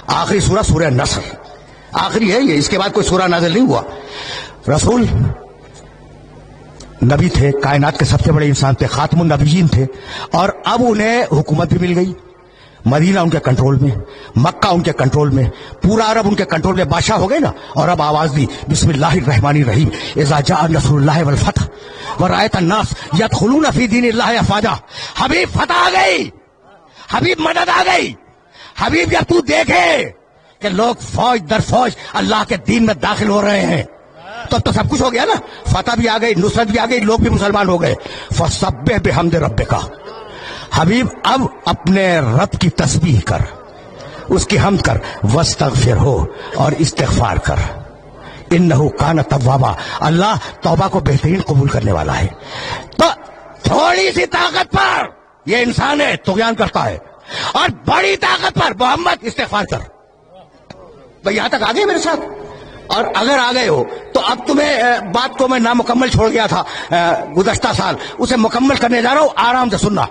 آخری سورہ سورہ نصر آخری ہے یہ، اس کے بعد کوئی سورہ نازل نہیں ہوا. رسول نبی تھے، کائنات کے سب سے بڑے انسان تھے، خاتم النبیین تھے، اور اب انہیں حکومت بھی مل گئی. مدینہ ان کے کنٹرول میں، مکہ ان کے کنٹرول میں، پورا عرب ان کے کنٹرول میں، بادشاہ ہو گئے نا. اور اب آواز دی بسم اللہ الرحمن الرحیم اذا جاء نصر اللہ والفتح ورأیت الناس یدخلون فی دین اللہ افواجا. حبیب فتح آ گئی، حبیب مدد آ گئی. حبیب جب تو دیکھے کہ لوگ فوج در فوج اللہ کے دین میں داخل ہو رہے ہیں تو اب تو سب کچھ ہو گیا نا. فتح بھی آ گئی، نصرت بھی آ گئی، لوگ بھی مسلمان ہو گئے. فسبح بحمد ربک. حبیب اب اپنے رب کی تسبیح کر، اس کی حمد کر، واستغفر ہو اور استغفار کر. انہ کان توابا. اللہ توبہ کو بہترین قبول کرنے والا ہے. تو تھوڑی سی طاقت پر یہ انسان ہے طغیان کرتا ہے، اور بڑی طاقت پر محمد استغفار کر. بھئی یہاں تک آ گئے میرے ساتھ؟ اور اگر آ گئے ہو تو اب تمہیں بات کو میں نامکمل چھوڑ گیا تھا گزشتہ سال، اسے مکمل کرنے جا رہا ہوں، آرام سے سننا.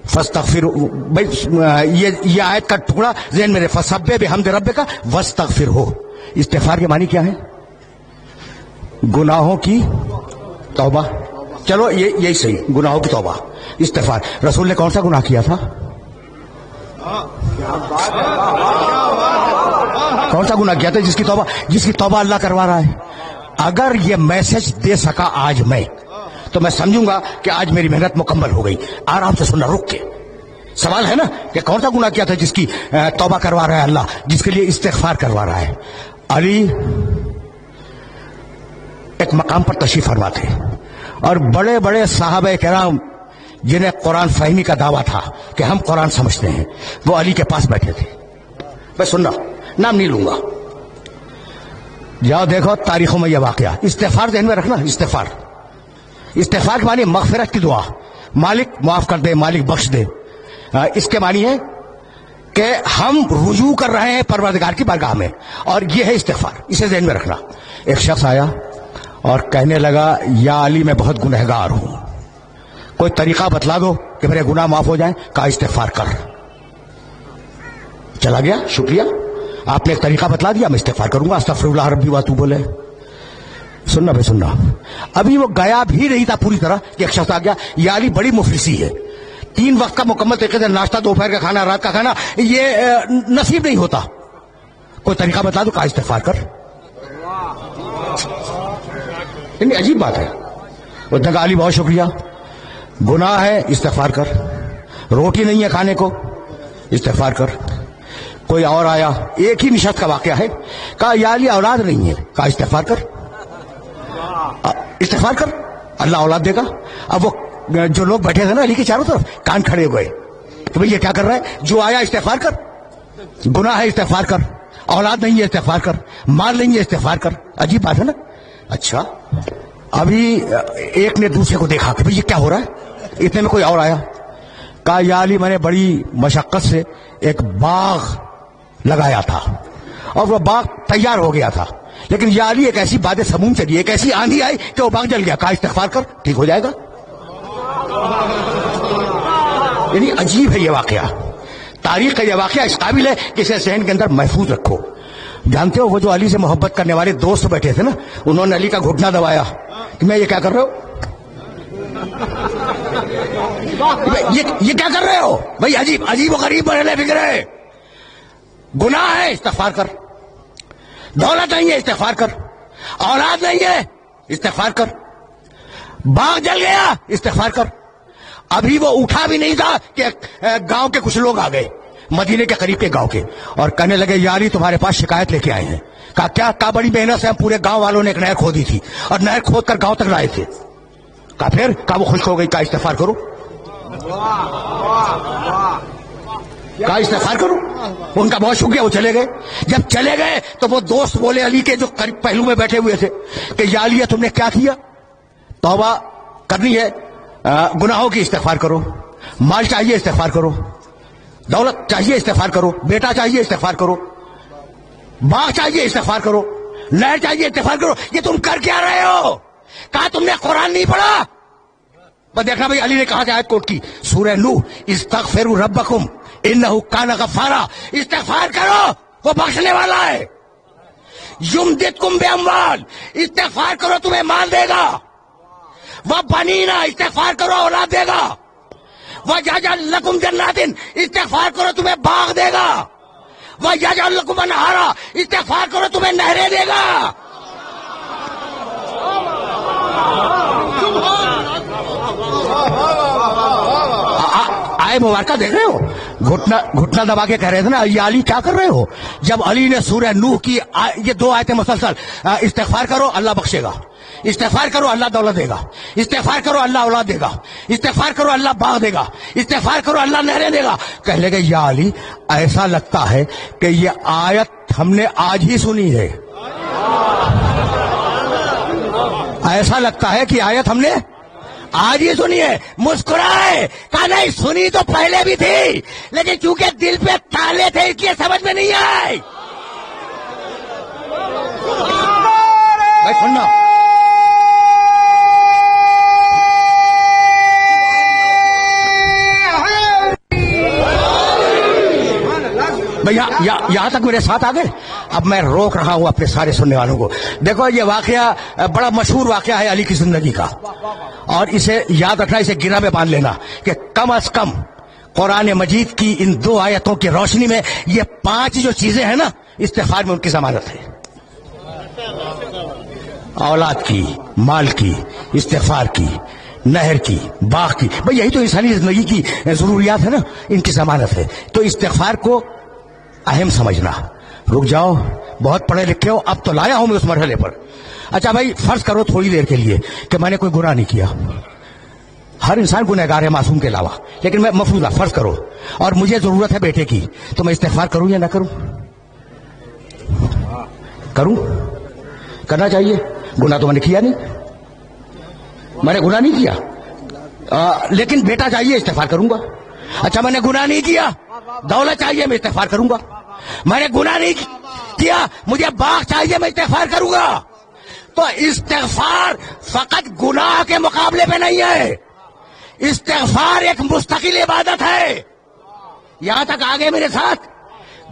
فاستغفر. بھائی یہ آیت کا ٹکڑا ذہن میں رہے. فسبح بحمد ربک واستغفر ہو. استغفار کے معنی کیا ہے؟ گناہوں کی توبہ. چلو یہی صحیح، گناہوں کی توبہ استغفار. رسول نے کون سا گناہ کیا تھا؟ کون سا گناہ کیا تھا جس کی توبہ اللہ کروا رہا ہے؟ اگر یہ میسج دے سکا آج میں تو میں سمجھوں گا کہ آج میری محنت مکمل ہو گئی. آرام سے سننا، رک کے. سوال ہے نا کہ کون سا گناہ کیا تھا جس کی توبہ کروا رہا ہے اللہ، جس کے لیے استغفار کروا رہا ہے؟ علی ایک مقام پر تشریف فرما تھے، اور بڑے بڑے صحابہ کرام جنہیں قرآن فہمی کا دعویٰ تھا کہ ہم قرآن سمجھتے ہیں، وہ علی کے پاس بیٹھے تھے. بس سننا، نام نہیں لوں گا، جاؤ دیکھو تاریخوں میں یہ واقعہ. استغفار ذہن میں رکھنا. استغفار کے معنی مغفرت کی دعا، مالک معاف کر دے، مالک بخش دے. اس کے معنی ہے کہ ہم رجوع کر رہے ہیں پروردگار کی بارگاہ میں، اور یہ ہے استغفار. اسے ذہن میں رکھنا. ایک شخص آیا اور کہنے لگا یا علی میں بہت گنہگار ہوں، کوئی طریقہ بتلا دو کہ میرے گناہ معاف ہو جائیں. کہا استغفار کر. چلا گیا، شکریہ آپ نے ایک طریقہ بتلا دیا، میں استغفار کروں گا. استغفر اللہ ربی واتوب بولے. سننا بھائی سننا. ابھی وہ گیا بھی نہیں تھا پوری طرح کہ ایک شخص آ گیا، یہ علی بڑی مفلسی ہے، 3 وقت کا مکمل طریقے سے ناشتہ، دوپہر کا کھانا، رات کا کھانا یہ نصیب نہیں ہوتا، کوئی طریقہ بتلا دو. کہا استغفار کر. یعنی عجیب بات ہے. وہ کہا علی بہت شکریہ، گناہ ہے استغفار کر، روٹی نہیں ہے کھانے کو استغفار کر. کوئی اور آیا، ایک ہی نشست کا واقعہ ہے. کہا یا علی اولاد نہیں ہے. کہا استغفار کر. استغفار کر، اللہ اولاد دے گا. اب وہ جو لوگ بیٹھے تھے نا علی کے چاروں طرف، کان کھڑے ہوئے کہ بھئی یہ کیا کر رہا ہے؟ جو آیا استغفار کر، گناہ ہے استغفار کر، اولاد نہیں ہے استغفار کر، مال نہیں ہے استغفار کر. عجیب بات ہے نا. اچھا ابھی ایک نے دوسرے کو دیکھا کہ بھئی یہ کیا ہو رہا ہے. اتنے میں کوئی اور آیا. کہا یا علی میں نے بڑی مشقت سے ایک باغ لگایا تھا اور وہ باغ تیار ہو گیا تھا، لیکن یا علی ایک ایسی باد سموم چلی، ایک ایسی آندھی آئی کہ وہ باغ جل گیا. کہا استغفار کر، ٹھیک ہو جائے گا. یعنی عجیب ہے یہ واقعہ، تاریخ کا یہ واقعہ اس قابل ہے کہ اسے ذہن کے اندر محفوظ رکھو. جانتے ہو وہ جو علی سے محبت کرنے والے دوست بیٹھے تھے نا، انہوں نے علی کا گھٹنا دبایا کہ میں یہ کیا کر رہے ہو، یہ کیا کر رہے ہو بھائی؟ عجیب و غریب بڑے فکر ہے. گناہ ہے استغفار کر، دولت نہیں ہے استغفار کر، اولاد نہیں ہے استغفار کر، باغ جل گیا استغفار کر. ابھی وہ اٹھا بھی نہیں تھا کہ گاؤں کے کچھ لوگ آ گئے، مدینے کے قریب کے گاؤں کے، اور کہنے لگے یا علی تمہارے پاس شکایت لے کے آئے ہیں. کہا کیا؟ کہا بڑی محنت سے ہم پورے گاؤں والوں نے ایک نہر کھودی تھی اور نہر کھود کر گاؤں تک لائے تھے. کہا پھر؟ کہا وہ خشک ہو گئی. کہا استغفار کرو. کہا استغفار کرو. ان کا بہت شکریہ، وہ چلے گئے. جب چلے گئے تو وہ دوست بولے علی کے جو قریب پہلو میں بیٹھے ہوئے تھے کہ یا علی تم نے کیا کیا؟ توبہ کرنی ہے، گناہوں کی استغفار کرو، مال چاہیے استغفار کرو، دولت چاہیے استغفار کرو، بیٹا چاہیے استغفار کرو، باغ چاہیے استغفار کرو، نہر چاہیے استغفار کرو. یہ تم کر کیا رہے ہو؟ کہا تم نے قرآن نہیں پڑھا؟ بس دیکھنا بھائی علی نے کہا سے آیت کوٹ کی، سورہ نوح، استغفروا ربکم इन्नहु काना गफ्फारा, इस्तिगफार करो वो बख्शने वाला है। युमदिदकुम बिअम्वाल, इस्तिगफार करो तुम्हें माल देगा। वह बनीना, इस्तिगफार करो औलाद देगा। वह यजअल लकुम जन्नातिन, इस्तिगफार करो तुम्हें बाग देगा। वह यजअल लकुम अनहारा, इस्तिगफार करो तुम्हें नहरें देगा। आए मुबारका देख रहे हो, घुटना दबा के कह रहे थे ना, ये अली क्या कर रहे हो? जब अली ने सूरह नूह की ये 2 आयतें मुसलसल, इस्तिगफार करो अल्लाह बख्शेगा, इस्तिगफार करो अल्लाह दौलत देगा, इस्तिगफार करो अल्लाह औलाद देगा, इस्तिगफार करो अल्लाह बाग देगा, इस्तिगफार करो अल्लाह नहरें देगा। कह लगे या अली, ऐसा लगता है कि ये आयत हमने आज ही सुनी है। ऐसा लगता है कि आयत हमने आज ही सुनी है। मुस्कुराए, कहा नहीं सुनी तो पहले भी थी, लेकिन चूंकि दिल पे ताले थे इसलिए समझ में नहीं आई। भाई सुनना, भैया यहां तक मेरे साथ आ गए। अब मैं रोक रहा हूं अपने सारे सुनने वालों को। देखो ये वाकया बड़ा मशहूर वाकया है अली की जिंदगी का, और इसे याद रखना, इसे गिरा में बांध लेना कि कम अज कम कुरान मजीद की इन 2 आयतों की रोशनी में ये 5 जो चीजें हैं ना, इस्तिगफार में उनकी जमानत है। औलाद की, माल की, इस्तिगफार की, नहर की, बाग की, भाई यही तो इंसानी जिंदगी की जरूरियात है ना, इनकी जमानत है। तो इस्तिगफार को अहम समझना। रुक जाओ, बहुत पढ़े लिखे हो, अब तो लाया हूं मैं उस मरहले पर। अच्छा भाई, फर्ज करो थोड़ी देर के लिए कि मैंने कोई गुनाह नहीं किया। हर इंसान गुनहगार है मासूम के अलावा, लेकिन मैं मफरूजा फर्ज करो और मुझे जरूरत है बेटे की, तो मैं इस्तिगफार करूं या ना करूं? करूं? करना चाहिए। गुनाह तो मैंने किया नहीं, मैंने गुनाह नहीं किया, लेकिन बेटा चाहिए, इस्तिगफार करूंगा। अच्छा मैंने गुनाह नहीं किया, दौलत चाहिए, मैं इस्तिगफार करूंगा। मैंने गुनाह नहीं किया, मुझे बाग चाहिए, मैं इस्तिगफार करूंगा। तो इस्तिगफार फकत गुनाह के मुकाबले पे नहीं है, इस्तिगफार एक मुस्तकिल इबादत है। यहां तक आगे मेरे साथ,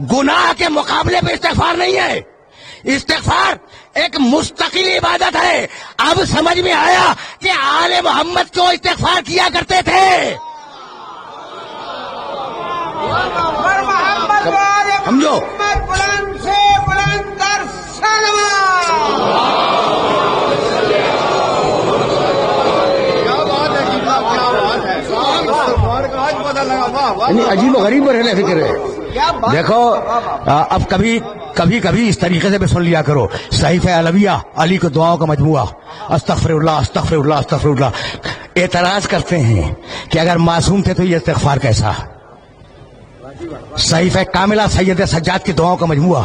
गुनाह के मुकाबले पे इस्तिगफार नहीं है, इस्तिगफार एक मुस्तकिल इबादत है। अब समझ में आया कि आले मोहम्मद क्यों इस्तिगफार किया करते थे। समझो, बुलंद से बुलंद कर अजीब गरीब रहने फिक्र है। देखो अब कभी कभी इस तरीके से भी सुन लिया करो, सहीफ़े अलविया, अली को दुआओं का मजमुआ, अस्तगफिरुल्लाह अस्तगफिरुल्लाह अस्तगफिरुल्लाह। एतराज करते हैं कि अगर मासूम थे तो ये इस्तिगफार कैसा? सहीफ़े कामिला सैयद सज्जाद की दुआओं का मजमुआ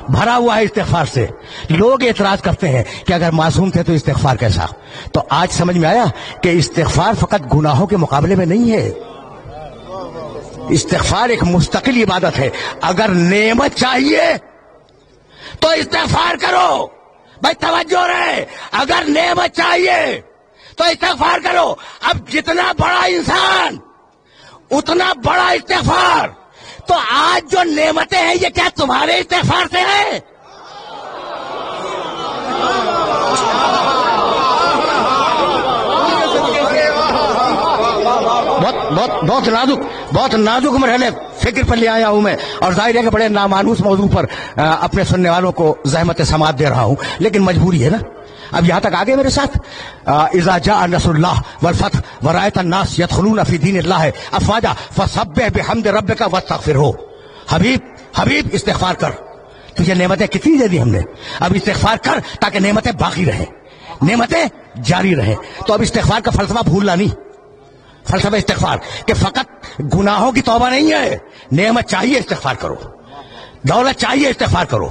भरा हुआ है इस्तिगफार से। लोग एतराज करते हैं कि अगर मासूम थे तो इस्तिगफार कैसा? तो आज समझ में आया कि इस्तिगफार फकत गुनाहों के मुकाबले में नहीं है, इस्तिगफार एक मुस्तकिल इबादत है। अगर नेमत चाहिए तो इस्तिगफार करो। भाई तवज्जो रहे, अगर नेमत चाहिए तो इस्तिगफार करो। अब जितना बड़ा इंसान उतना बड़ा इस्तिगफार। तो आज जो नेमतें हैं ये क्या तुम्हारे इस्तिगफार से है? बहुत नाजुक मरहले फिक्र पर ले आया हूं मैं, और जाहिर है कि बड़े नामानूस मौजू पर अपने सुनने वालों को ज़हमत समात दे रहा हूं, लेकिन मजबूरी है ना। अब यहां तक आगे मेरे साथ, इज़ा जाअ नस्रुल्लाह वल फतह व रअयत अन्नास यदखुलूना फी दीनिल्लाह अफ़वाजा फसब्बिह बिहम्दि रब्बिका वस्तगफिरहू। हबीब इस्तिगफार कर, तुझे नेमतें कितनी दे दी हमने, अब इस्तिगफार कर ताकि नेमतें बाकी रहें, नेमतें जारी रहें। तो अब इस्तिगफार का फलसफा भूलना नहीं, फलसफा इस्तिगफार कि फकत गुनाहों की तौबा नहीं है, नेमत चाहिए इस्तिगफार करो, दौलत चाहिए इस्तिगफार करो,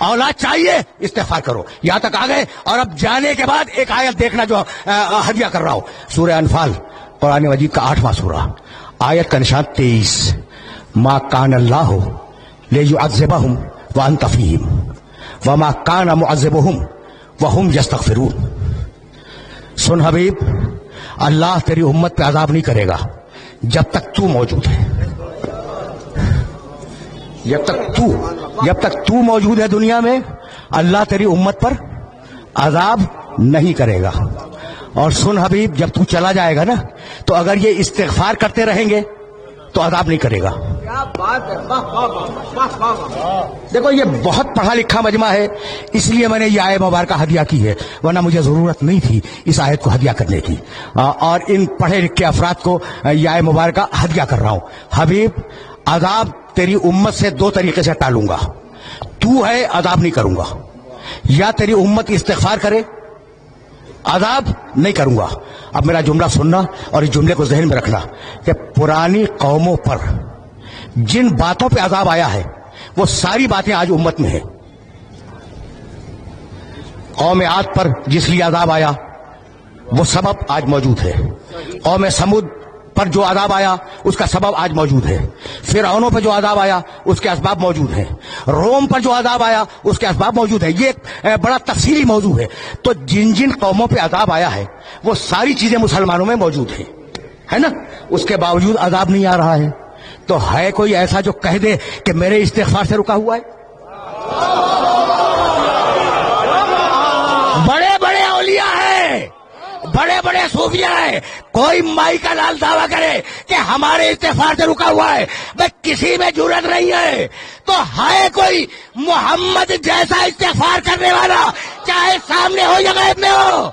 औलाद चाहिए इस्तिगफार करो। यहां तक आ गए। और अब जाने के बाद एक आयत देखना जो हदिया कर रहा हूं, सूरह अनफाल कुरान मजीद का 8वां सूरा, आयत का निशान 23, मा कान अल्लाहु लियुअज़्ज़िबहुम व अंत फ़ीहिम व मा कान मुअज़्ज़िबुहुम व हुम यस्तगफिरून। सुन हबीब, अल्लाह तेरी उम्मत पे अजाब नहीं करेगा जब तक तू मौजूद है। जब तक तू मौजूद है दुनिया में, अल्लाह तेरी उम्मत पर अजाब नहीं करेगा। और सुन हबीब, जब तू चला जाएगा ना, तो अगर ये इस्तिग़फ़ार करते रहेंगे तो अजाब नहीं करेगा। क्या बात है, वाह वाह वाह वाह वाह। देखो, ये बहुत पढ़ा लिखा मजमा है, इसलिए मैंने ये आयत मुबारक हदिया की है, वरना मुझे जरूरत नहीं थी इस आयत को हदिया करने की। और इन पढ़े लिखे अफराद को ये आयत मुबारक हदिया कर रहा हूं। हबीब, अजाब तेरी उम्मत से दो तरीके से टालूंगा। तू है, अजाब नहीं करूंगा, या तेरी उम्मत इस्तिग़फ़ार करे, अजाब नहीं करूंगा। अब मेरा जुमला सुनना और इस जुमले को ज़हन में रखना कि पुरानी कौमों पर जिन बातों पे अजाब आया है, वो सारी बातें आज उम्मत में है। कौम आद पर जिस लिए अजाब आया, वो सबब आज मौजूद है। कौम समूद पर जो अजाब आया, उसका सबब आज मौजूद है। फिरौनों पर जो अजाब आया, उसके असबाब मौजूद हैं। रोम पर जो अजाब आया, उसके असबाब मौजूद है। ये एक बड़ा तफसीली मौजू है। तो जिन जिन कौमों पे अजाब आया है, वो सारी चीजें मुसलमानों में मौजूद है ना? उसके बावजूद अजाब नहीं आ रहा है। तो है कोई ऐसा जो कह दे कि मेरे इस्तिग़फ़ार से रुका हुआ है? बड़े बड़े औलिया हैं, बड़े बड़े सूफिया हैं, कोई माई का लाल दावा करे कि हमारे इस्तिग़फ़ार से रुका हुआ है, बस किसी में जुर्रत नहीं है। तो है कोई मोहम्मद जैसा इस्तिग़फ़ार करने वाला, चाहे सामने हो या गैब में हो?